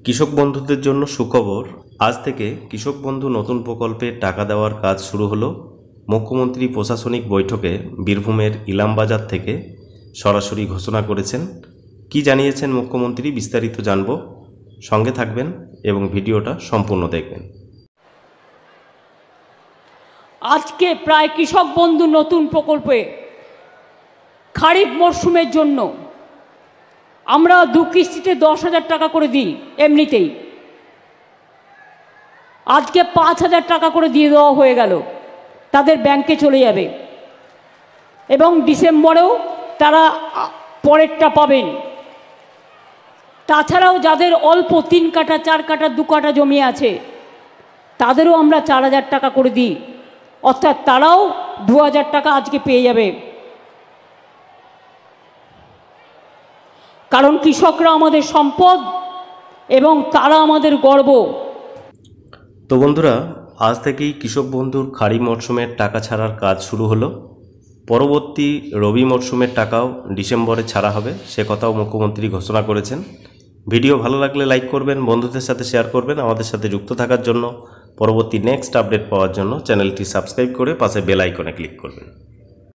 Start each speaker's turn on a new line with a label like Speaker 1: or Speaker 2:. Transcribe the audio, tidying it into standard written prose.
Speaker 1: কৃষক বন্ধুদের জন্য সুখবর। আজ থেকে কৃষক বন্ধু নতুন প্রকল্পে টাকা দেওয়ার কাজ শুরু হলো। মুখ্যমন্ত্রী প্রশাসনিক বৈঠকে বীরভূমের ইলামবাজার থেকে সরাসরি ঘোষণা করেছেন। কি জানিয়েছেন মুখ্যমন্ত্রী বিস্তারিত জানব, সঙ্গে থাকবেন এবং ভিডিওটা সম্পূর্ণ দেখবেন।
Speaker 2: আজকে প্রায় কৃষক বন্ধু নতুন প্রকল্পে খারিফ মরশুমের জন্য আমরা 2 কিস্তিতে 10,000 টাকা করে দিই। এমনিতেই আজকে 5,000 টাকা করে দিয়ে দেওয়া হয়ে গেল, তাদের ব্যাংকে চলে যাবে এবং ডিসেম্বরেও তারা পরেরটা পাবেন। তাছাড়াও যাদের অল্প 3 কাঠা 4 কাঠা 2 কাঠা জমি আছে তাদেরও আমরা 4,000 টাকা করে দিই, অর্থাৎ তারাও 2,000 টাকা আজকে পেয়ে যাবে। কারণ কৃষকরা আমাদের সম্পদ এবং তারা আমাদের গর্ব।
Speaker 1: তো বন্ধুরা, আজ থেকেই কৃষক বন্ধুর খারিফ মরশুমের টাকা ছাড়ার কাজ শুরু হলো। পরবর্তী রবি মরশুমের টাকাও ডিসেম্বরে ছাড়া হবে, সে কথাও মুখ্যমন্ত্রী ঘোষণা করেছেন। ভিডিও ভালো লাগলে লাইক করবেন, বন্ধুদের সাথে শেয়ার করবেন। আমাদের সাথে যুক্ত থাকার জন্য, পরবর্তী নেক্সট আপডেট পাওয়ার জন্য চ্যানেলটি সাবস্ক্রাইব করে পাশে বেল আইকনে ক্লিক করবেন।